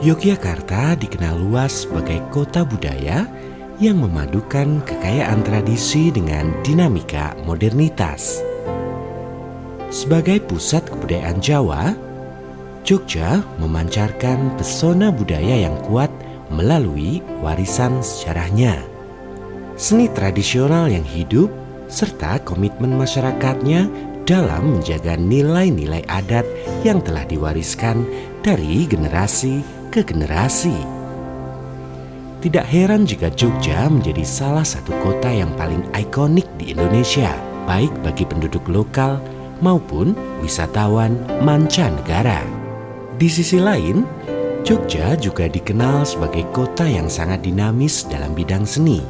Yogyakarta dikenal luas sebagai kota budaya yang memadukan kekayaan tradisi dengan dinamika modernitas. Sebagai pusat kebudayaan Jawa, Jogja memancarkan pesona budaya yang kuat melalui warisan sejarahnya. Seni tradisional yang hidup serta komitmen masyarakatnya dalam menjaga nilai-nilai adat yang telah diwariskan dari generasi ke generasi. Tidak heran jika Jogja menjadi salah satu kota yang paling ikonik di Indonesia, baik bagi penduduk lokal maupun wisatawan mancanegara. Di sisi lain, Jogja juga dikenal sebagai kota yang sangat dinamis dalam bidang seni.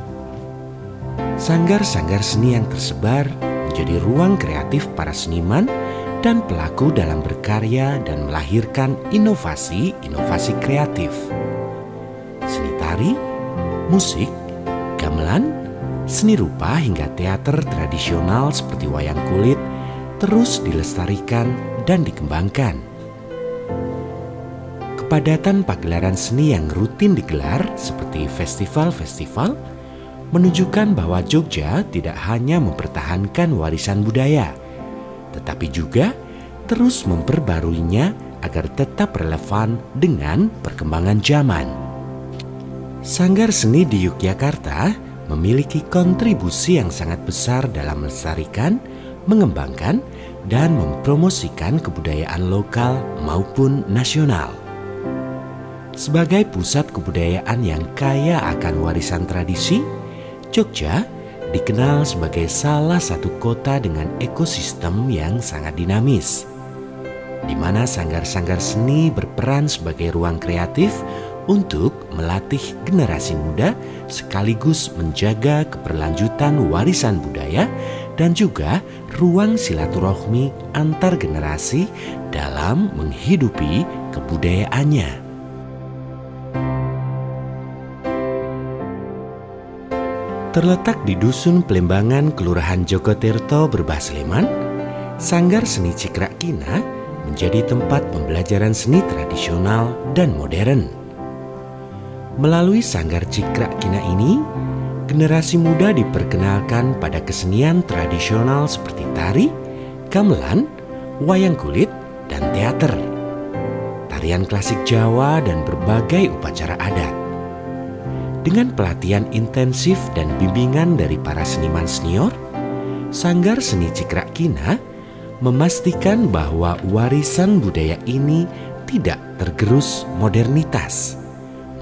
Sanggar-sanggar seni yang tersebar menjadi ruang kreatif para seniman dan pelaku dalam berkarya dan melahirkan inovasi-inovasi kreatif. Seni tari, musik, gamelan, seni rupa hingga teater tradisional seperti wayang kulit terus dilestarikan dan dikembangkan. Kepadatan pagelaran seni yang rutin digelar seperti festival-festival menunjukkan bahwa Jogja tidak hanya mempertahankan warisan budaya, tetapi juga terus memperbaruinya agar tetap relevan dengan perkembangan zaman. Sanggar seni di Yogyakarta memiliki kontribusi yang sangat besar dalam melestarikan, mengembangkan, dan mempromosikan kebudayaan lokal maupun nasional. Sebagai pusat kebudayaan yang kaya akan warisan tradisi, Jogja dikenal sebagai salah satu kota dengan ekosistem yang sangat dinamis, di mana sanggar-sanggar seni berperan sebagai ruang kreatif untuk melatih generasi muda sekaligus menjaga keberlanjutan warisan budaya dan juga ruang silaturahmi antar generasi dalam menghidupi kebudayaannya. Terletak di Dusun Plembangan, Kelurahan Jogotirto, Berbah, Sleman, Sanggar Seni Cikrak Kina menjadi tempat pembelajaran seni tradisional dan modern. Melalui Sanggar Cikrak Kina ini, generasi muda diperkenalkan pada kesenian tradisional seperti tari, gamelan, wayang kulit, dan teater, tarian klasik Jawa, dan berbagai upacara adat. Dengan pelatihan intensif dan bimbingan dari para seniman senior, Sanggar Seni Cikrak Kina memastikan bahwa warisan budaya ini tidak tergerus modernitas,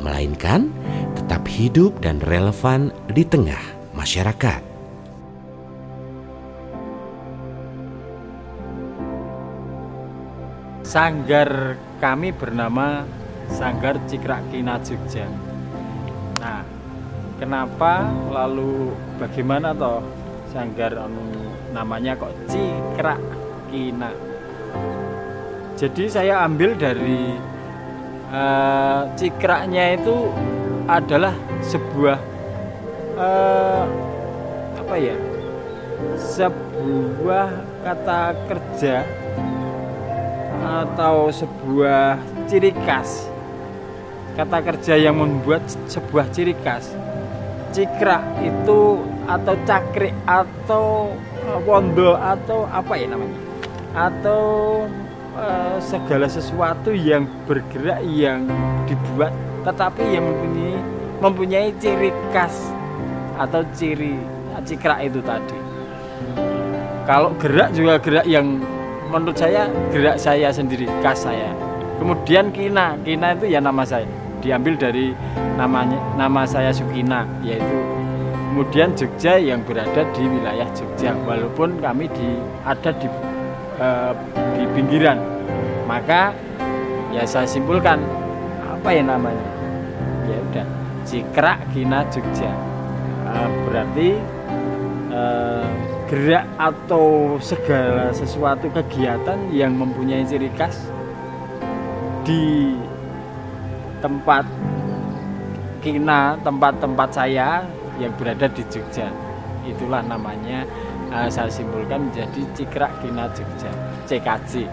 melainkan tetap hidup dan relevan di tengah masyarakat. Sanggar kami bernama Sanggar Cikrak Kina Jogja. Nah, kenapa lalu bagaimana toh sanggar namanya kok Cikrak Kina? Jadi saya ambil dari cikraknya itu adalah sebuah sebuah kata kerja atau sebuah ciri khas. Kata kerja yang membuat sebuah ciri khas. Cikrak itu atau cakrik atau wondo atau apa ya namanya, atau segala sesuatu yang bergerak yang dibuat tetapi yang mempunyai ciri khas atau ciri cikrak itu tadi. Kalau gerak juga gerak yang menurut saya gerak saya sendiri, khas saya. Kemudian Kina itu ya nama saya, diambil dari nama saya Sukina, yaitu kemudian Jogja yang berada di wilayah Jogja, walaupun kami ada di pinggiran. Maka ya saya simpulkan apa ya namanya, ya udah Cikrak Kina Jogja. Berarti gerak atau segala sesuatu kegiatan yang mempunyai ciri khas di tempat Kina, tempat-tempat saya yang berada di Jogja. Itulah namanya saya simpulkan menjadi Cikrak Kina Jogja, CKJ.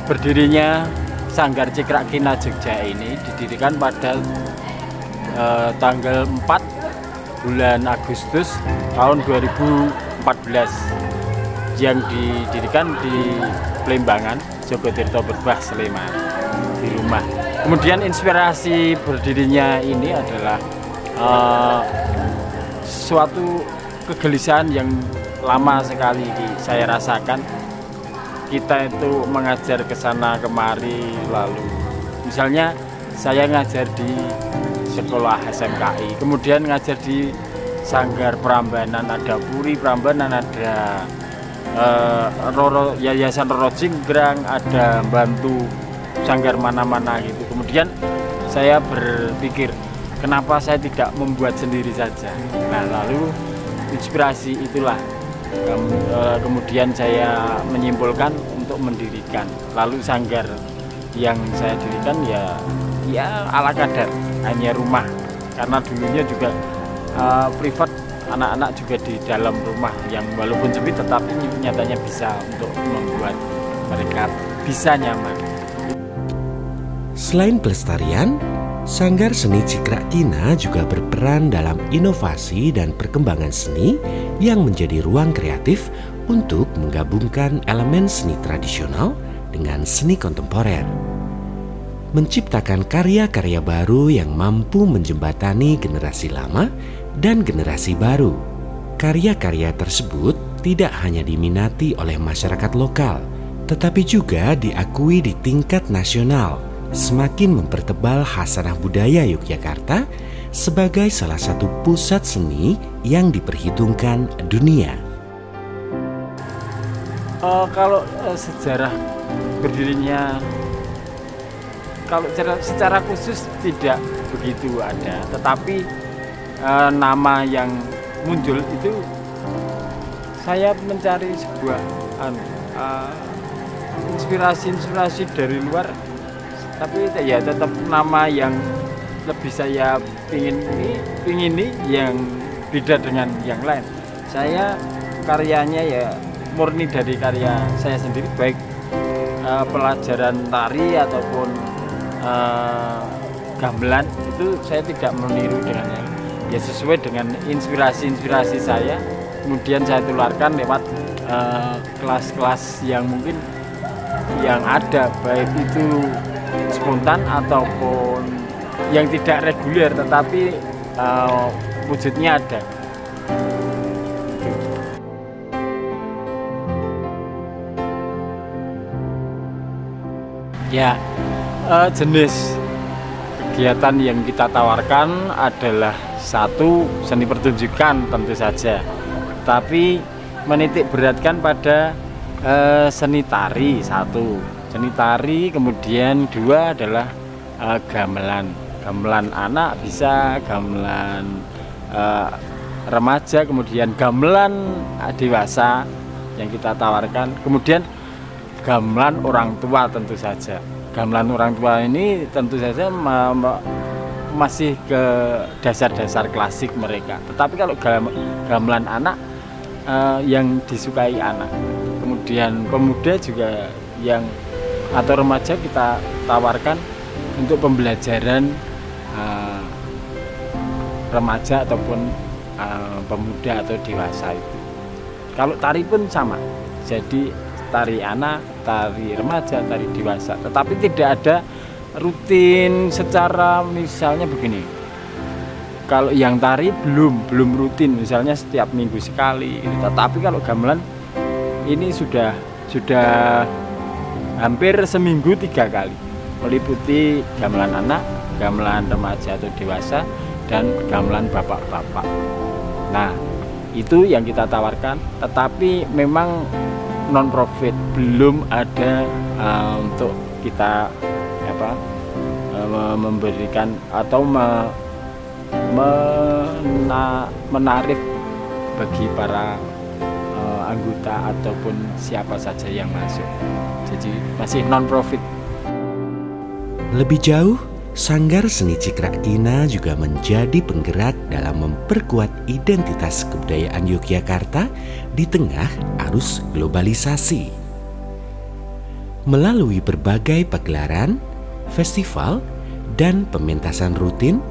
Berdirinya Sanggar Cikrak Kina Jogja ini didirikan pada tanggal 4 bulan Agustus tahun 2014 yang didirikan di Plembangan, Jogotirto Berbah, Sleman, di rumah. Kemudian inspirasi berdirinya ini adalah suatu kegelisahan yang lama sekali saya rasakan. Kita itu mengajar ke sana kemari, lalu misalnya saya ngajar di sekolah SMKI, kemudian ngajar di Sanggar Prambanan, ada Puri Prambanan, ada Yayasan Roro Jinggrang, ada bantu sanggar mana-mana gitu. Kemudian saya berpikir, kenapa saya tidak membuat sendiri saja? Nah, lalu inspirasi itulah kemudian saya menyimpulkan untuk mendirikan. Lalu sanggar yang saya dirikan ya ala kadar, hanya rumah, karena dulunya juga privat, anak-anak juga di dalam rumah yang walaupun sempit tetapi nyatanya bisa untuk membuat mereka bisa nyaman. Selain pelestarian, Sanggar Seni Cikrak Kina juga berperan dalam inovasi dan perkembangan seni yang menjadi ruang kreatif untuk menggabungkan elemen seni tradisional dengan seni kontemporer. Menciptakan karya-karya baru yang mampu menjembatani generasi lama dan generasi baru. Karya-karya tersebut tidak hanya diminati oleh masyarakat lokal, tetapi juga diakui di tingkat nasional, semakin mempertebal khasanah budaya Yogyakarta sebagai salah satu pusat seni yang diperhitungkan dunia. Kalau sejarah berdirinya, kalau secara khusus tidak begitu ada, tetapi nama yang muncul itu saya mencari sebuah inspirasi dari luar, tapi ya tetap nama yang lebih saya pingini yang beda dengan yang lain. Saya karyanya ya murni dari karya saya sendiri, baik pelajaran tari ataupun gamelan, itu saya tidak meniru dengan yang ya sesuai dengan inspirasi saya. Kemudian saya tularkan lewat kelas-kelas yang mungkin yang ada, baik itu spontan ataupun yang tidak reguler tetapi wujudnya ada. Ya, jenis kegiatan yang kita tawarkan adalah satu, seni pertunjukan tentu saja, tapi menitik beratkan pada seni tari satu. Seni tari, kemudian dua adalah gamelan anak bisa, gamelan remaja, kemudian gamelan dewasa yang kita tawarkan, kemudian gamelan orang tua tentu saja. Gamelan orang tua ini tentu saja masih ke dasar-dasar klasik mereka, tetapi kalau gamelan anak yang disukai anak, kemudian pemuda juga yang atau remaja kita tawarkan untuk pembelajaran remaja ataupun pemuda atau dewasa itu. Kalau tari pun sama, jadi tari anak, tari remaja, tari dewasa, tetapi tidak ada rutin secara misalnya begini. Kalau yang tari belum rutin, misalnya setiap minggu sekali, tetapi kalau gamelan ini sudah hampir seminggu 3 kali, meliputi gamelan anak, gamelan remaja atau dewasa, dan gamelan bapak-bapak. Nah, itu yang kita tawarkan, tetapi memang non profit, belum ada untuk kita memberikan atau menarik bagi para anggota ataupun siapa saja yang masuk. Jadi masih non profit. Lebih jauh, Sanggar Seni Cikrak Kina juga menjadi penggerak dalam memperkuat identitas kebudayaan Yogyakarta di tengah arus globalisasi. Melalui berbagai pagelaran, festival, dan pementasan rutin,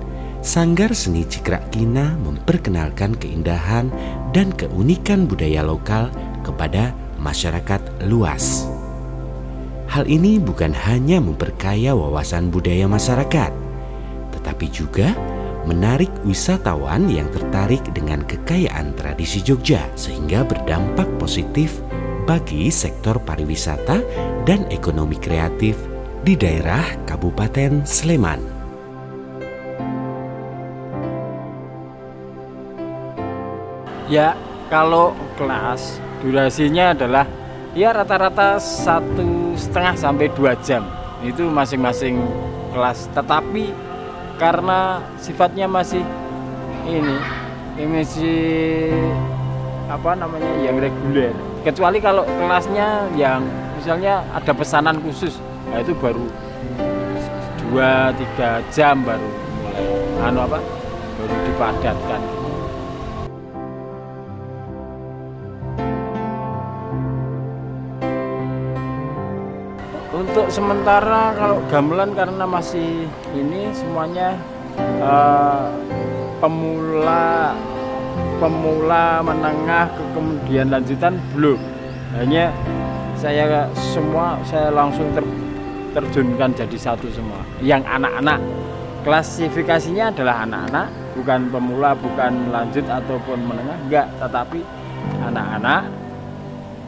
Sanggar Seni Cikrak Kina memperkenalkan keindahan dan keunikan budaya lokal kepada masyarakat luas. Hal ini bukan hanya memperkaya wawasan budaya masyarakat, tetapi juga menarik wisatawan yang tertarik dengan kekayaan tradisi Jogja, sehingga berdampak positif bagi sektor pariwisata dan ekonomi kreatif di daerah Kabupaten Sleman. Ya, kalau kelas durasinya adalah ya rata-rata 1,5 sampai 2 jam. Itu masing-masing kelas. Tetapi karena sifatnya masih masih yang reguler. Kecuali kalau kelasnya yang misalnya ada pesanan khusus, nah itu baru 2-3 jam baru mulai baru dipadatkan. Untuk sementara kalau gamelan karena masih semuanya pemula, menengah, kemudian lanjutan belum. Hanya saya langsung terjunkan jadi satu semua. Yang anak-anak, klasifikasinya adalah anak-anak, bukan pemula, bukan lanjut ataupun menengah, enggak, tetapi anak-anak,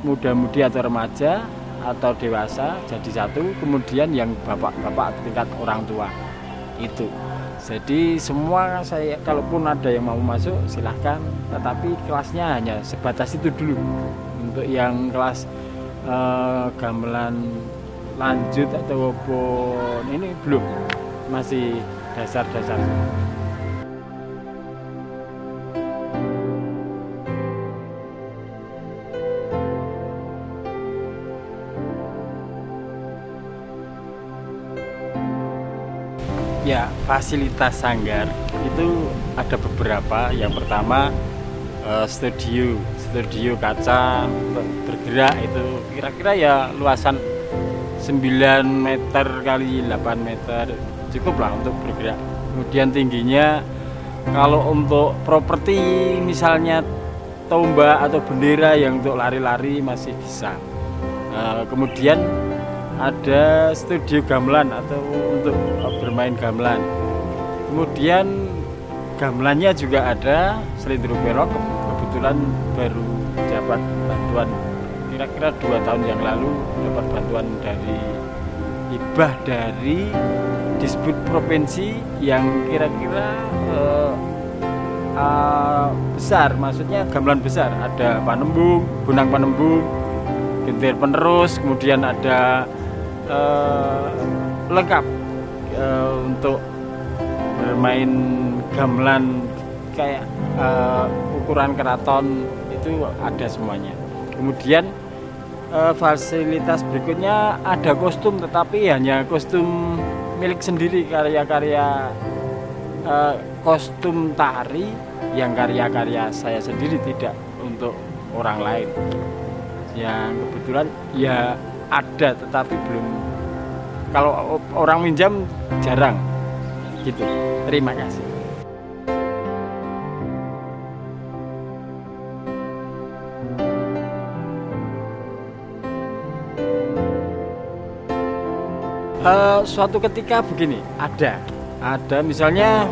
muda-mudi atau remaja atau dewasa jadi satu, kemudian yang bapak-bapak tingkat orang tua itu. Jadi semua saya, kalaupun ada yang mau masuk silahkan, tetapi kelasnya hanya sebatas itu dulu. Untuk yang kelas gamelan lanjut ataupun ini belum, masih dasar-dasar. Ya, fasilitas sanggar itu ada beberapa. Yang pertama studio kaca bergerak, itu kira-kira ya luasan 9 meter kali 8 meter, cukup lah untuk bergerak. Kemudian tingginya, kalau untuk properti misalnya tombak atau bendera yang untuk lari-lari masih bisa. Kemudian ada studio gamelan atau untuk bermain gamelan. Kemudian gamelannya juga ada selindro pelok, kebetulan baru dapat bantuan kira-kira 2 tahun yang lalu, dapat bantuan dari hibah dari Disbud Provinsi yang kira-kira besar, maksudnya gamelan besar. Ada panembung, gunang panembung, gentir penerus, kemudian ada lengkap untuk bermain gamelan kayak ukuran keraton, itu ada semuanya. Kemudian fasilitas berikutnya ada kostum, tetapi hanya kostum milik sendiri, karya-karya kostum tari yang karya-karya saya sendiri, tidak untuk orang lain. Yang kebetulan ya ada, tetapi belum, kalau orang minjam jarang gitu. Terima kasih. Suatu ketika begini, ada misalnya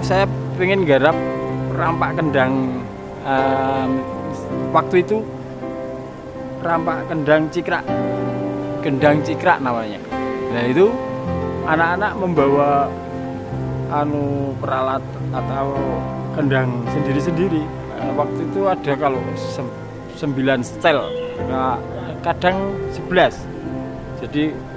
saya pengen garap rampak kendang, waktu itu rampak kendang cikrak namanya. Nah itu anak-anak membawa peralat atau kendang sendiri-sendiri. Waktu itu ada kalau 9 setel, kadang 11. Jadi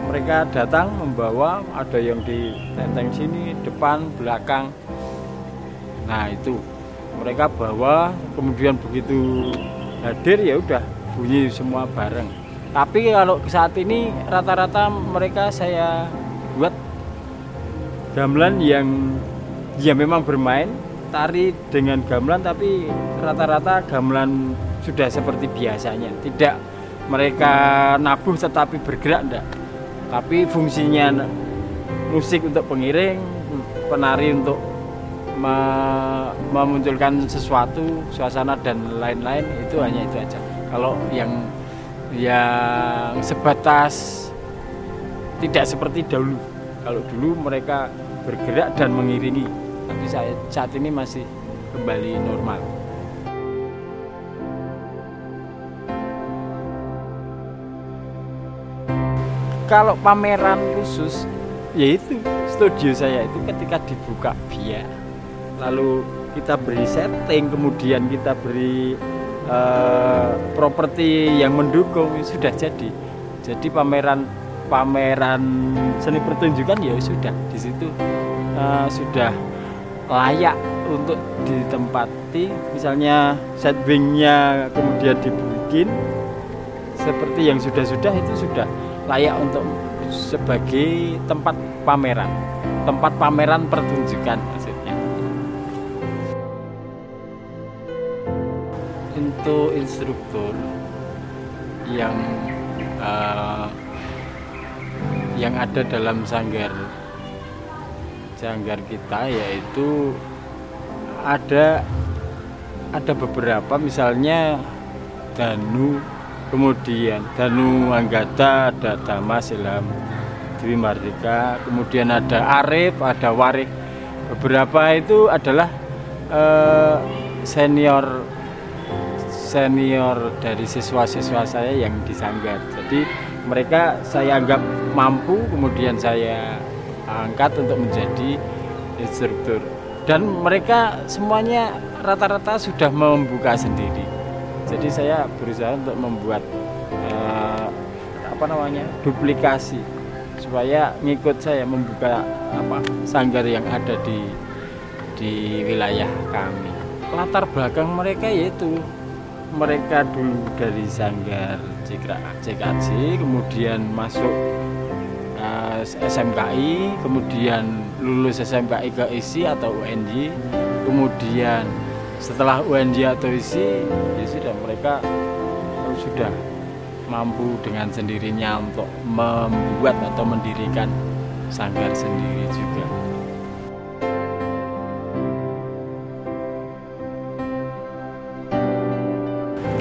mereka datang membawa, ada yang di tenteng sini, depan, belakang. Nah itu mereka bawa, kemudian begitu hadir ya udah bunyi semua bareng. Tapi kalau saat ini rata-rata mereka saya buat gamelan yang ya memang bermain tari dengan gamelan, tapi rata-rata gamelan sudah seperti biasanya, tidak mereka nabuh tetapi bergerak enggak. Tapi fungsinya musik untuk pengiring, penari untuk memunculkan sesuatu, suasana dan lain-lain, itu hanya itu aja. Kalau yang sebatas tidak seperti dahulu. Kalau dulu mereka bergerak dan mengiringi, tapi saat ini masih kembali normal. Kalau pameran khusus, yaitu studio saya itu ketika dibuka biar, lalu kita beri setting, kemudian kita beri properti yang mendukung, sudah jadi. Jadi pameran seni pertunjukan ya sudah di situ sudah layak untuk ditempati. Misalnya set wing-nya kemudian dibikin seperti yang sudah-sudah, itu sudah layak untuk sebagai tempat pameran pertunjukan maksudnya. Untuk instruktur yang ada dalam sanggar kita, yaitu ada beberapa, misalnya Danu, kemudian Danu Anggata, ada Damas Ilham Dwi Mardika, kemudian ada Arif, ada Warih. Beberapa itu adalah senior dari siswa-siswa saya yang di sanggar. Jadi mereka saya anggap mampu, kemudian saya angkat untuk menjadi instruktur. Dan mereka semuanya rata-rata sudah membuka sendiri. Jadi saya berusaha untuk membuat duplikasi supaya ngikut saya membuka sanggar yang ada di wilayah kami. Latar belakang mereka yaitu mereka dulu dari sanggar CKJ, kemudian masuk SMKI, kemudian lulus SMKI ke ISI atau UNJ, kemudian setelah UNJ atau ISI, ya sudah mereka sudah mampu dengan sendirinya untuk membuat atau mendirikan sanggar sendiri juga.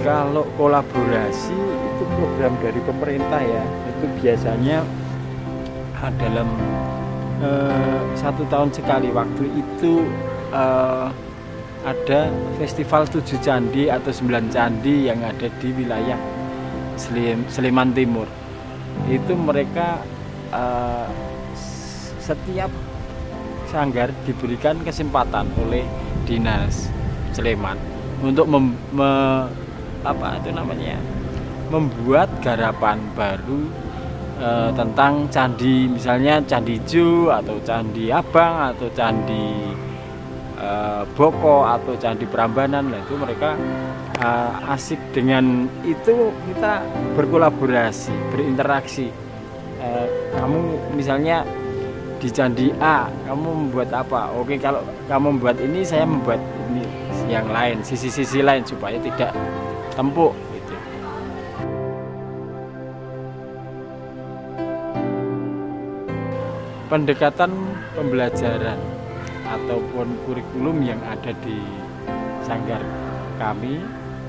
Kalau kolaborasi itu program dari pemerintah ya, itu biasanya dalam 1 tahun sekali. Waktu itu ada festival 7 candi atau 9 candi yang ada di wilayah Sleman Timur. Itu mereka setiap sanggar diberikan kesempatan oleh Dinas Sleman untuk membuat garapan baru tentang candi, misalnya Candi Ijo atau Candi Abang atau Candi Boko atau Candi Prambanan. Nah, itu mereka asik dengan itu, kita berkolaborasi, berinteraksi. Kamu misalnya di Candi A, kamu membuat apa? Oke, kalau kamu membuat ini, saya membuat ini yang lain, sisi-sisi lain supaya tidak tempuk gitu. Pendekatan pembelajaran ataupun kurikulum yang ada di sanggar kami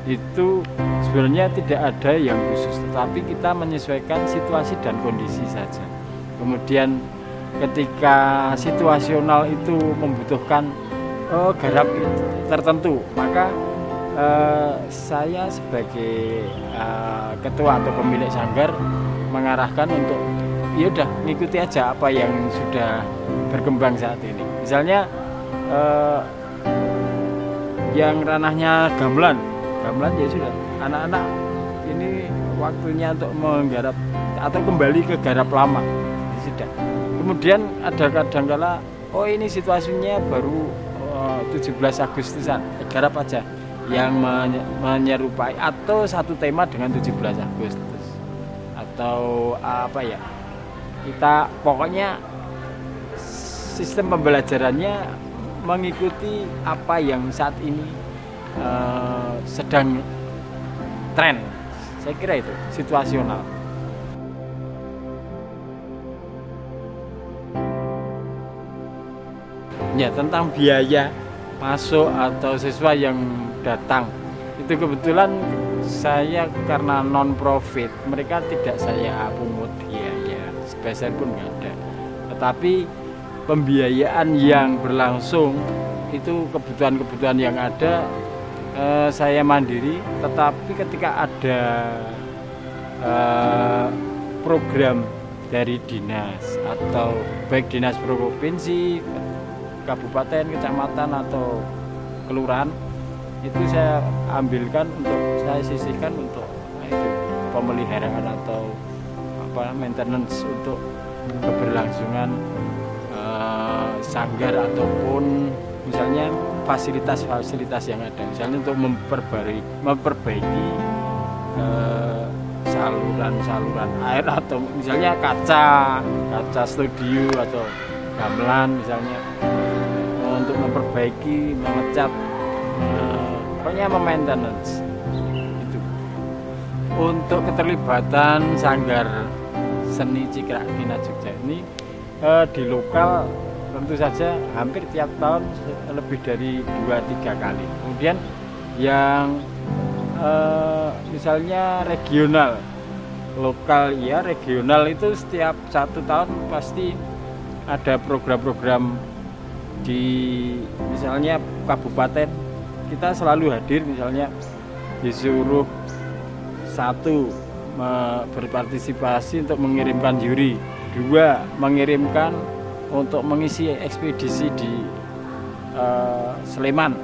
itu sebenarnya tidak ada yang khusus, tetapi kita menyesuaikan situasi dan kondisi saja. Kemudian ketika situasional itu membutuhkan garap tertentu, maka saya sebagai ketua atau pemilik sanggar mengarahkan untuk ya udah ngikuti aja apa yang sudah berkembang saat ini. Misalnya yang ranahnya gamelan ya sudah, anak-anak ini waktunya untuk menggarap atau kembali ke garap lama, ya sudah. Kemudian ada kadangkala ini situasinya baru 17 Agustusan, garap aja yang menyerupai atau satu tema dengan 17 Agustus atau kita pokoknya sistem pembelajarannya mengikuti apa yang saat ini sedang tren Saya kira itu situasional. Ya, tentang biaya masuk atau siswa yang datang, itu kebetulan saya karena non profit, mereka tidak saya pungut biaya sepeser pun nggak ada. Tetapi pembiayaan yang berlangsung itu kebutuhan-kebutuhan yang ada, saya mandiri. Tetapi ketika ada program dari dinas atau baik dinas provinsi, kabupaten, kecamatan atau kelurahan, itu saya ambilkan untuk saya sisihkan untuk itu pemeliharaan atau maintenance untuk keberlangsungan sanggar ataupun misalnya fasilitas-fasilitas yang ada, misalnya untuk memperbaiki saluran air atau misalnya kaca studio atau gamelan misalnya, untuk memperbaiki, mengecat, pokoknya maintenance itu. Untuk keterlibatan Sanggar Seni Cikrak Kina Jogja ini di lokal tentu saja hampir tiap tahun lebih dari 2-3 kali. Kemudian yang misalnya regional, lokal ya, regional itu setiap 1 tahun pasti ada program-program di misalnya kabupaten, kita selalu hadir, misalnya disuruh 1 berpartisipasi untuk mengirimkan juri, 2 mengirimkan untuk mengisi ekspedisi di Sleman.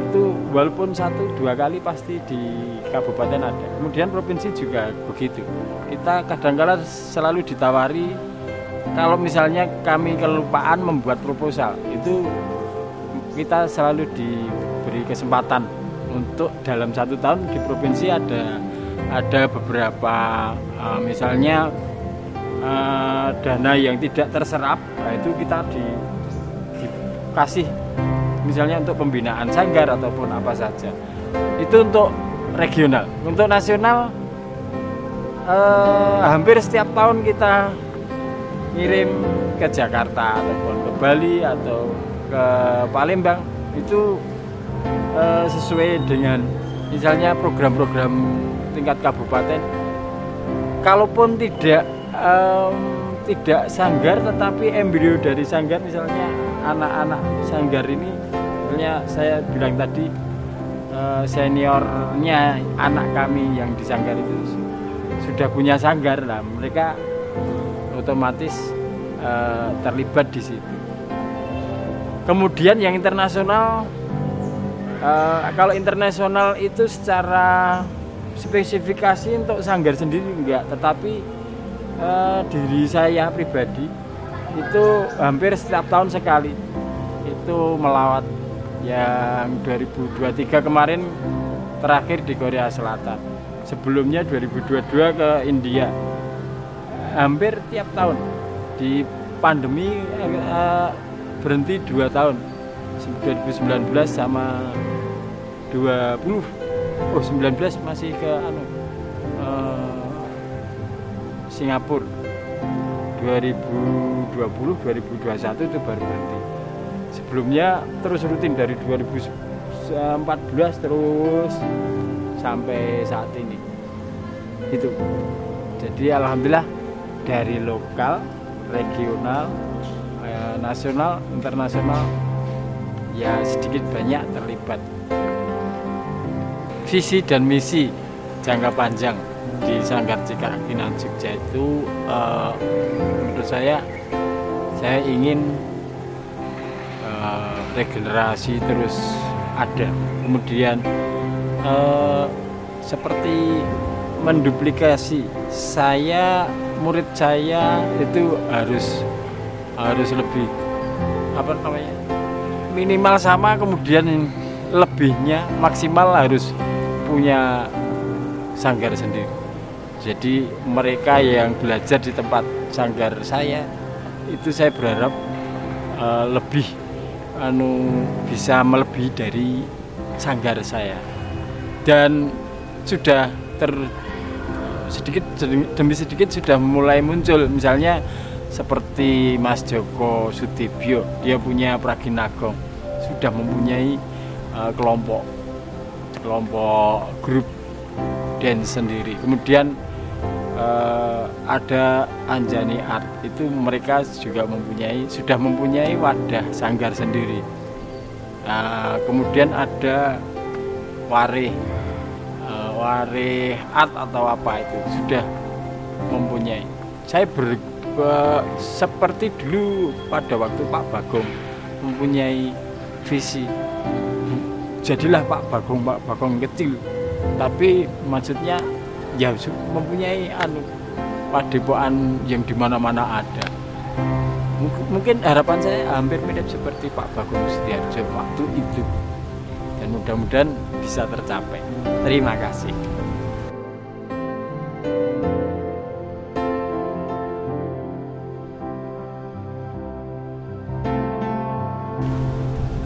Itu walaupun 1-2 kali pasti di kabupaten ada. Kemudian provinsi juga begitu. Kita kadang-kala selalu ditawari, kalau misalnya kami kelupaan membuat proposal, itu kita selalu diberi kesempatan untuk dalam 1 tahun di provinsi ada beberapa misalnya dana yang tidak terserap, nah itu kita dikasih misalnya untuk pembinaan sanggar ataupun apa saja. Itu untuk regional. Untuk nasional hampir setiap tahun kita ngirim ke Jakarta ataupun ke Bali atau ke Palembang, itu sesuai dengan misalnya program-program tingkat kabupaten. Kalaupun tidak sanggar tetapi embrio dari sanggar, misalnya anak-anak sanggar ini, misalnya saya bilang tadi seniornya anak kami yang di sanggar itu sudah punya sanggar, nah mereka otomatis terlibat di situ. Kemudian yang internasional, kalau internasional itu secara spesifikasi untuk sanggar sendiri enggak, tetapi diri saya pribadi itu hampir setiap tahun sekali itu melawat. Yang 2023 kemarin terakhir di Korea Selatan, sebelumnya 2022 ke India. Hampir tiap tahun. Di pandemi berhenti 2 tahun, 2019 sama 20, 19 masih ke Singapura. 2020, 2021 itu baru berhenti. Sebelumnya terus rutin dari 2014 terus sampai saat ini. Itu. Jadi alhamdulillah dari lokal, regional, nasional, internasional ya sedikit banyak terlibat. Visi dan misi jangka panjang di Sanggar Cikrak Kina Jogja itu menurut saya ingin regenerasi terus ada, kemudian seperti menduplikasi murid saya itu harus lebih minimal sama, kemudian lebihnya maksimal harus punya sanggar sendiri. Jadi mereka yang belajar di tempat sanggar saya itu saya berharap lebih bisa melebihi dari sanggar saya, dan sudah sedikit demi sedikit sudah mulai muncul, misalnya seperti Mas Joko Sudibyo, dia punya Praginagong, sudah mempunyai kelompok grup dance sendiri. Kemudian ada Anjani Art, itu mereka juga sudah mempunyai wadah sanggar sendiri. Kemudian ada Wareh Art atau apa itu sudah mempunyai. Saya seperti dulu pada waktu Pak Bagong mempunyai visi, jadilah Pak Bagong kecil, tapi maksudnya ya mempunyai padepokan yang dimana-mana ada. Mungkin harapan saya hampir mirip seperti Pak Bagong Setiarjo waktu itu, dan mudah-mudahan bisa tercapai. Terima kasih.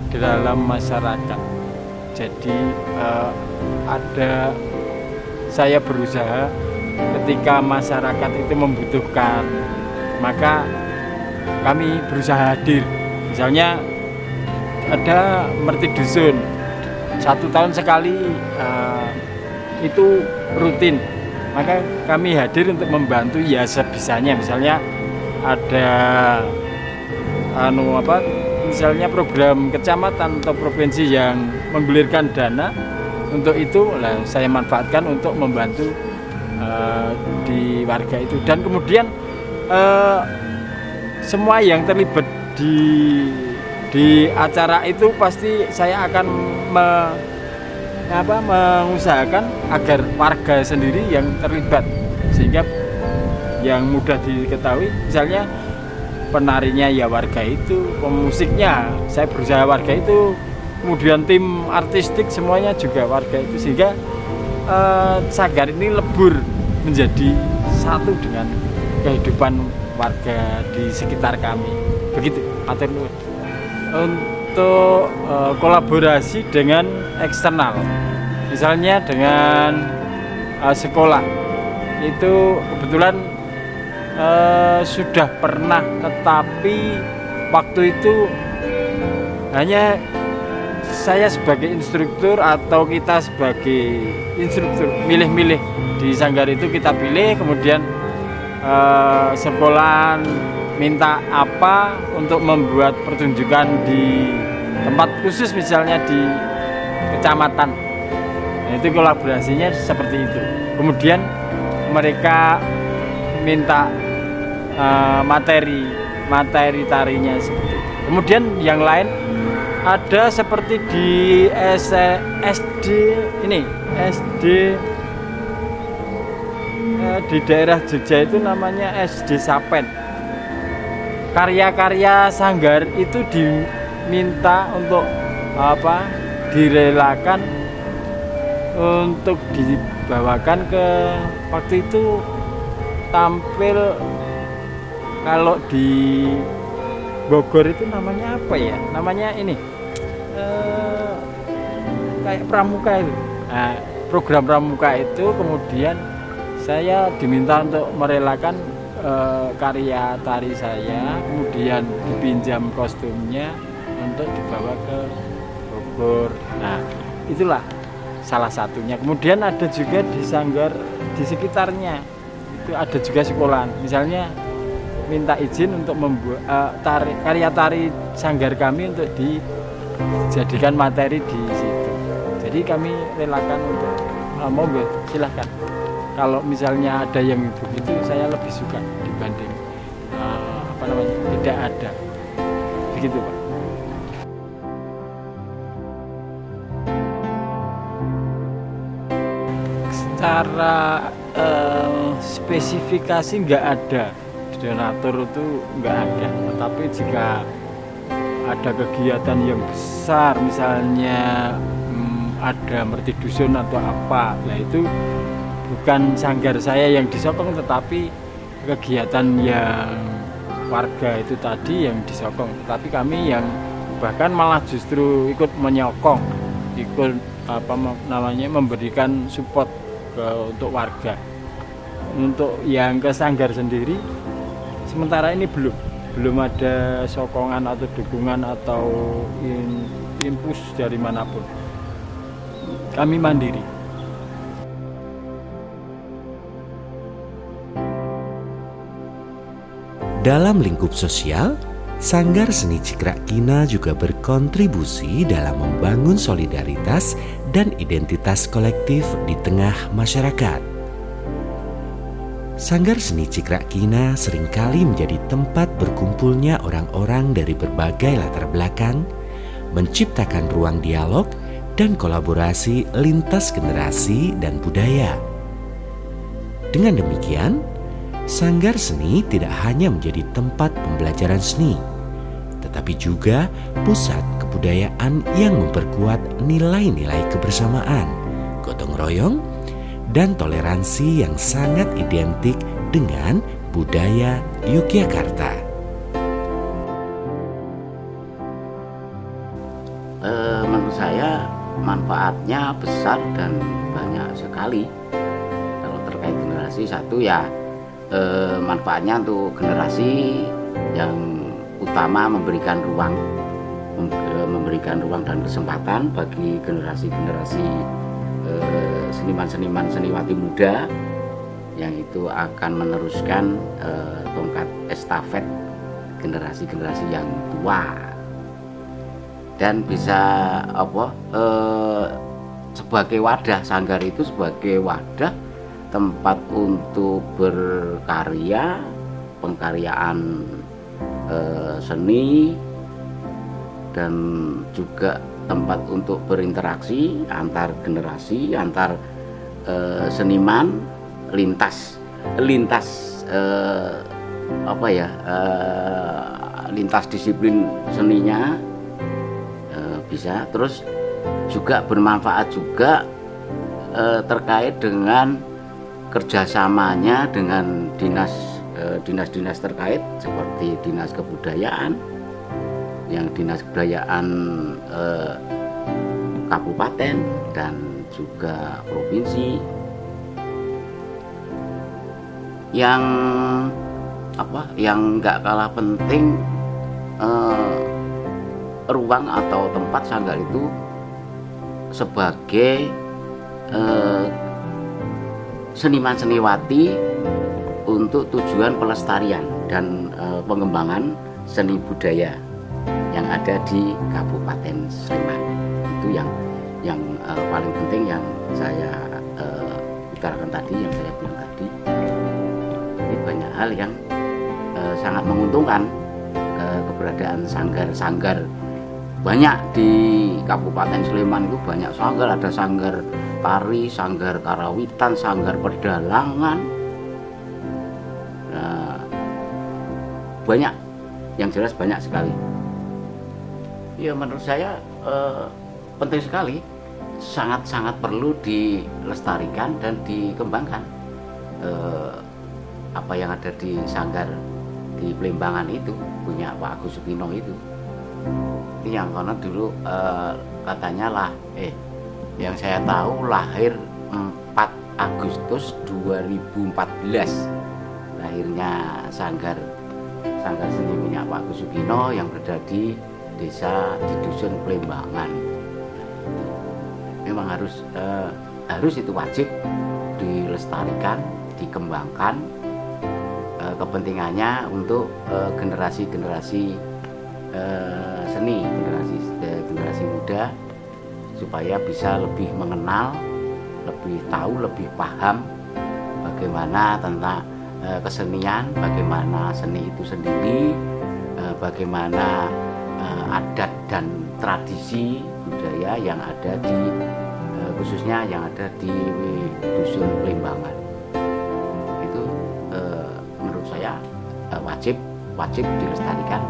Di dalam masyarakat, jadi saya berusaha ketika masyarakat itu membutuhkan, maka kami berusaha hadir. Misalnya ada merti dusun, 1 tahun sekali itu rutin, maka kami hadir untuk membantu ya sebisanya. Misalnya ada misalnya program kecamatan atau provinsi yang menggulirkan dana untuk itu, saya manfaatkan untuk membantu di warga itu. Dan kemudian semua yang terlibat di acara itu pasti saya akan mengusahakan agar warga sendiri yang terlibat, sehingga yang mudah diketahui, misalnya penarinya ya warga itu, pemusiknya saya berusaha warga itu, kemudian tim artistik semuanya juga warga itu, sehingga sanggar ini lebur menjadi satu dengan kehidupan warga di sekitar kami. Begitu, matur nuwun. Untuk kolaborasi dengan eksternal, misalnya dengan sekolah, itu kebetulan sudah pernah, tetapi waktu itu hanya saya sebagai instruktur atau kita sebagai instruktur milih-milih di sanggar itu, kita pilih, kemudian sekolah minta apa untuk membuat pertunjukan di tempat khusus, misalnya di kecamatan. Nah, itu kolaborasinya seperti itu. Kemudian mereka minta materi tarinya seperti itu. Kemudian yang lain ada seperti di SD di daerah Jogja itu namanya SD Sapen. Karya-karya sanggar itu diminta untuk direlakan untuk dibawakan ke, waktu itu tampil kalau di Bogor itu namanya apa ya? Namanya ini kayak pramuka itu. Nah, program pramuka itu kemudian saya diminta untuk merelakan karya tari saya, kemudian dipinjam kostumnya untuk dibawa ke Bogor. Nah, itulah salah satunya. Kemudian ada juga di sanggar di sekitarnya itu ada juga sekolah. Misalnya minta izin untuk membuat karya tari sanggar kami untuk dijadikan materi di situ. Jadi kami relakan untuk monggo silahkan. Kalau misalnya ada yang begitu, saya lebih suka dibanding tidak ada. Begitu, Pak. Secara spesifikasi nggak ada, donatur itu nggak ada. Tetapi jika ada kegiatan yang besar, misalnya ada merti dusun atau apa, nah itu bukan sanggar saya yang disokong, tetapi kegiatan yang warga itu tadi yang disokong. Tetapi kami yang bahkan malah justru ikut menyokong, ikut memberikan support untuk warga. Untuk yang ke Sanggar sendiri, sementara ini belum ada sokongan atau dukungan atau impuls dari manapun. Kami mandiri. Dalam lingkup sosial, Sanggar Seni Cikrak Kina juga berkontribusi dalam membangun solidaritas dan identitas kolektif di tengah masyarakat. Sanggar Seni Cikrak Kina seringkali menjadi tempat berkumpulnya orang-orang dari berbagai latar belakang, menciptakan ruang dialog dan kolaborasi lintas generasi dan budaya. Dengan demikian, Sanggar Seni tidak hanya menjadi tempat pembelajaran seni, tetapi juga pusat kebudayaan yang memperkuat nilai-nilai kebersamaan, gotong royong, dan toleransi yang sangat identik dengan budaya Yogyakarta. Menurut saya manfaatnya besar dan banyak sekali. Kalau terkait generasi, satu ya manfaatnya untuk generasi yang utama memberikan ruang dan kesempatan bagi generasi-generasi seniman-seniman seniwati muda yang itu akan meneruskan tongkat estafet generasi-generasi yang tua, dan bisa sebagai wadah, Sanggar itu sebagai wadah tempat untuk berkarya, pengkaryaan seni, dan juga tempat untuk berinteraksi antar generasi, antar seniman, lintas disiplin seninya bisa. Terus juga bermanfaat juga terkait dengan kerjasamanya dengan dinas-dinas terkait seperti dinas kebudayaan, yang dinas kebudayaan kabupaten dan juga provinsi, yang nggak kalah penting, ruang atau tempat Sanggar itu sebagai seniman-seniwati untuk tujuan pelestarian dan pengembangan seni budaya yang ada di Kabupaten Sleman. Itu yang paling penting yang saya utarakan tadi, yang saya bilang tadi. Ini banyak hal yang sangat menguntungkan keberadaan sanggar-sanggar. Banyak di Kabupaten Sleman itu banyak sanggar, ada sanggar tari, sanggar karawitan, sanggar pedalangan, banyak, yang jelas banyak sekali. Ya, menurut saya penting sekali, sangat-sangat perlu dilestarikan dan dikembangkan apa yang ada di sanggar di Plembangan itu, punya Pak Agus Sukino itu yang karena dulu katanya lah yang saya tahu lahir 4 Agustus 2014 lahirnya sanggar seni punya Pak Agus Sukino yang berada di dusun Plembangan. Memang harus itu wajib dilestarikan, dikembangkan, kepentingannya untuk generasi-generasi seni, generasi muda, supaya bisa lebih mengenal, lebih tahu, lebih paham bagaimana tentang kesenian, bagaimana seni itu sendiri, bagaimana adat dan tradisi budaya yang ada di khususnya yang ada di dusun Plembangan. Itu menurut saya wajib dilestarikan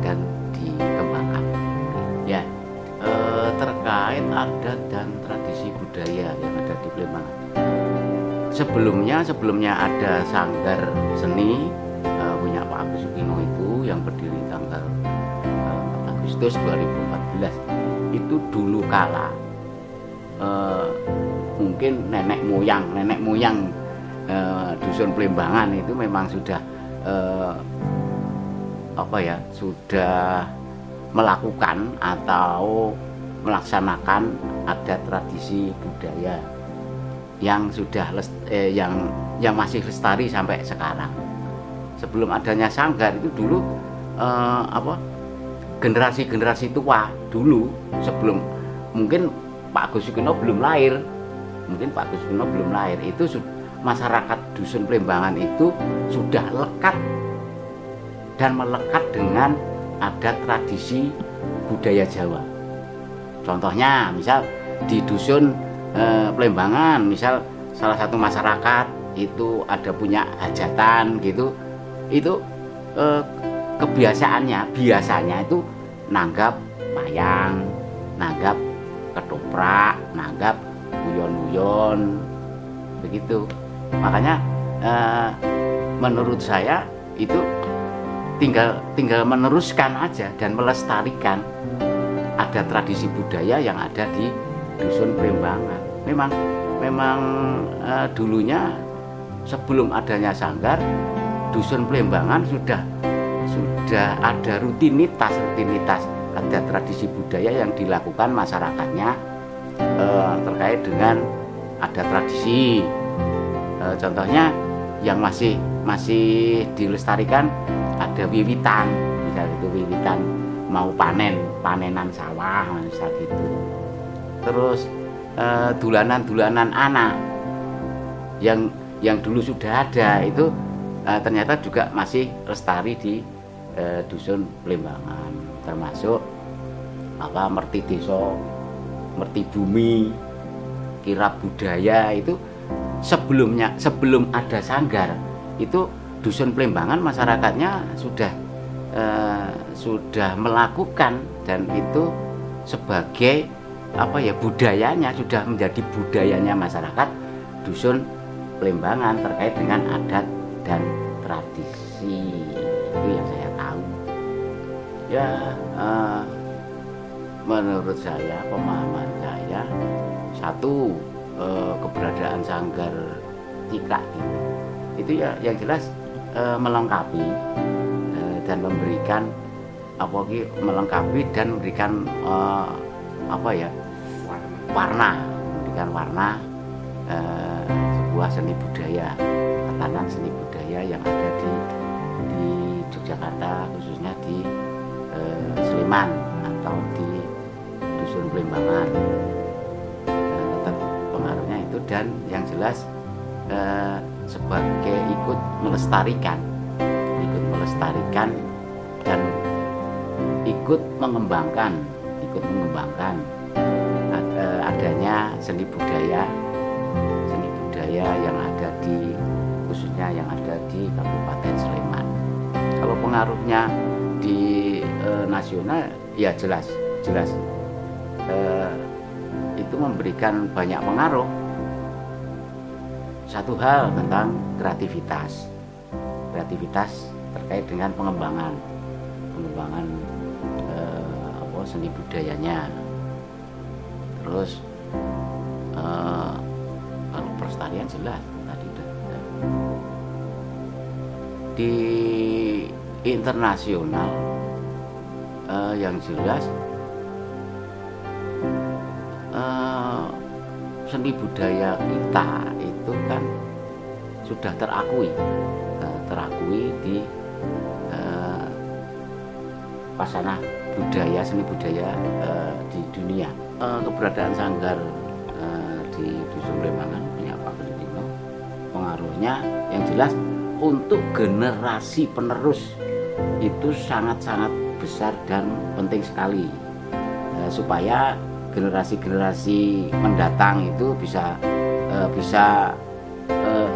dan dikembangkan. Ya, terkait adat dan tradisi budaya yang ada di Plembangan. Sebelumnya ada sanggar seni punya Pak Agus Sukino itu yang berdiri tanggal Agustus 2014. Itu dulu kala mungkin nenek moyang dusun Plembangan itu memang sudah sudah melakukan atau melaksanakan adat tradisi budaya yang sudah yang masih lestari sampai sekarang. Sebelum adanya sanggar itu dulu generasi-generasi tua dulu, sebelum mungkin Pak Agus Sukino belum lahir, itu masyarakat dusun Plembangan itu sudah lekat dan melekat dengan adat tradisi budaya Jawa. Contohnya misal di dusun Plembangan, misal salah satu masyarakat itu ada punya hajatan gitu, itu kebiasaannya biasanya itu nanggap wayang, nanggap ketoprak, nanggap guyon-guyon begitu. Makanya menurut saya itu tinggal meneruskan aja dan melestarikan ada tradisi budaya yang ada di dusun Plembangan. Memang dulunya sebelum adanya sanggar, dusun Plembangan sudah ada rutinitas ada tradisi budaya yang dilakukan masyarakatnya terkait dengan ada tradisi. Contohnya yang masih dilestarikan ada wiwitan, misalnya itu wiwitan mau panenan sawah misal gitu. Terus dulanan anak yang dulu sudah ada itu ternyata juga masih lestari di dusun Plembangan, termasuk merti desa, merti bumi, kirab budaya. Itu sebelum ada sanggar itu dusun Plembangan masyarakatnya sudah melakukan, dan itu sebagai budayanya, sudah menjadi budayanya masyarakat dusun Plembangan terkait dengan adat dan tradisi. Itu yang saya tahu ya. Menurut saya, pemahaman saya, satu, keberadaan sanggar Cikrak itu ya yang jelas melengkapi dan memberikan memberikan warna sebuah seni budaya, tatanan seni budaya yang ada di Yogyakarta, khususnya di Sleman atau di dusun Plembangan. Tetap pengaruhnya itu, dan yang jelas sebagai ikut melestarikan dan ikut mengembangkan adanya seni budaya yang ada khususnya yang ada di Kabupaten Sleman. Kalau pengaruhnya di nasional ya jelas itu memberikan banyak pengaruh. Satu hal tentang kreativitas terkait dengan pengembangan seni budayanya. Terus kalau pelestarian jelas tadi udah. Di internasional yang jelas seni budaya kita itu kan sudah terakui di pasanah budaya, seni budaya di dunia. Keberadaan sanggar di dusun Plembangan punya Pak Agus Sukino, pengaruhnya yang jelas untuk generasi penerus itu sangat-sangat besar dan penting sekali, supaya generasi-generasi mendatang itu bisa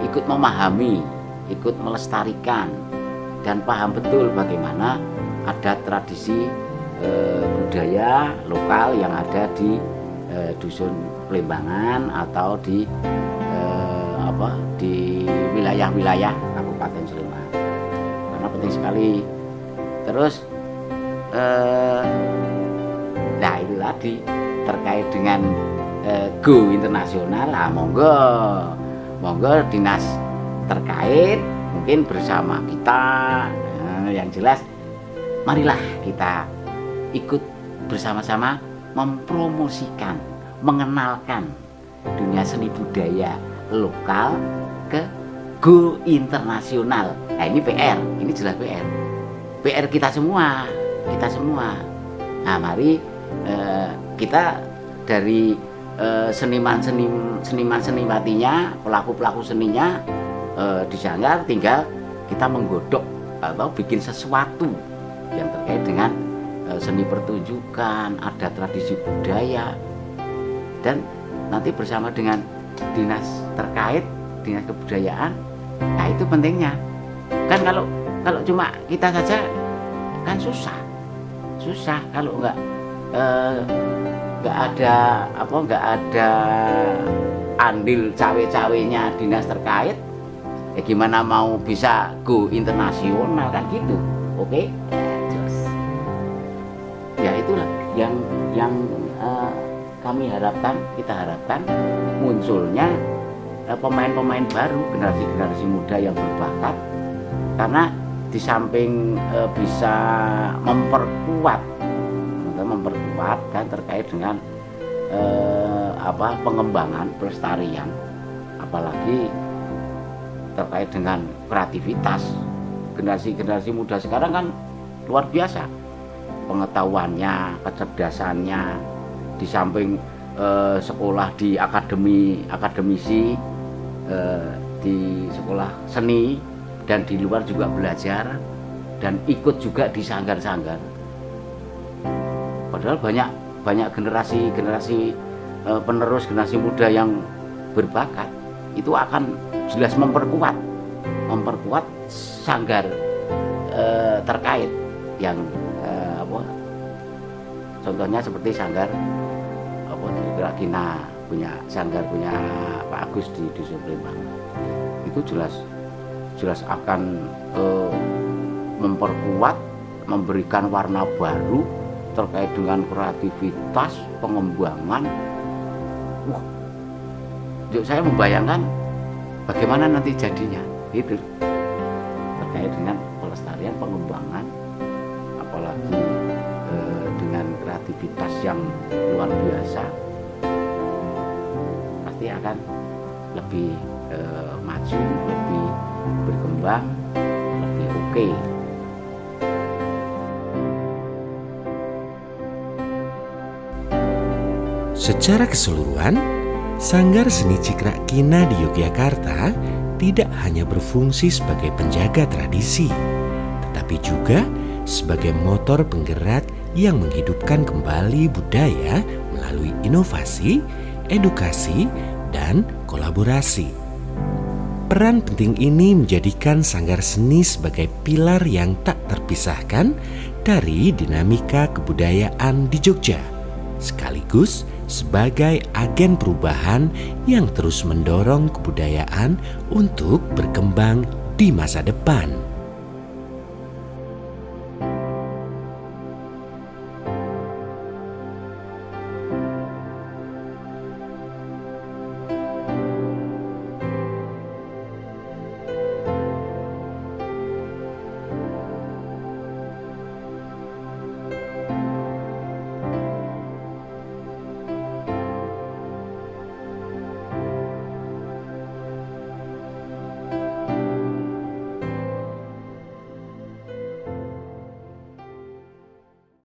ikut memahami, ikut melestarikan, dan paham betul bagaimana adat tradisi budaya lokal yang ada di dusun Plembangan atau di wilayah-wilayah Kabupaten Sleman, karena penting sekali. Terus nah itu tadi terkait dengan go internasional, monggo dinas terkait mungkin bersama kita. Yang jelas marilah kita ikut bersama-sama mempromosikan, mengenalkan dunia seni budaya lokal ke go internasional. Nah ini PR, ini jelas PR kita semua. Nah mari kita dari seniman-seniwatinya, pelaku-pelaku seninya di Sanggar tinggal kita menggodok atau bikin sesuatu yang terkait dengan seni pertunjukan, ada tradisi budaya, dan nanti bersama dengan dinas terkait, dinas kebudayaan. Nah itu pentingnya kan, kalau cuma kita saja kan susah kalau nggak ada andil cawe-cawenya dinas terkait, ya gimana mau bisa go internasional kan gitu. Oke, terus ya itulah yang kita harapkan munculnya pemain-pemain baru, generasi muda yang berbakat, karena di samping bisa memperkuat kan terkait dengan pengembangan pelestarian, apalagi terkait dengan kreativitas. Generasi muda sekarang kan luar biasa pengetahuannya, kecerdasannya, di samping sekolah di akademisi, di sekolah seni, dan di luar juga belajar dan ikut juga di sanggar-sanggar. Padahal banyak generasi penerus, generasi muda yang berbakat, itu akan jelas memperkuat sanggar terkait yang contohnya seperti sanggar Kina punya Pak Agus di Dusun Plembang. Itu jelas akan memperkuat, memberikan warna baru terkait dengan kreativitas, pengembangan. Saya membayangkan bagaimana nanti jadinya itu terkait dengan pelestarian, pengembangan, apalagi dengan kreativitas yang luar biasa, pasti akan lebih maju, lebih berkembang, lebih oke. Secara keseluruhan, Sanggar Seni Cikrak Kina di Yogyakarta tidak hanya berfungsi sebagai penjaga tradisi, tetapi juga sebagai motor penggerak yang menghidupkan kembali budaya melalui inovasi, edukasi, dan kolaborasi. Peran penting ini menjadikan Sanggar Seni sebagai pilar yang tak terpisahkan dari dinamika kebudayaan di Jogja, sekaligus sebagai agen perubahan yang terus mendorong kebudayaan untuk berkembang di masa depan.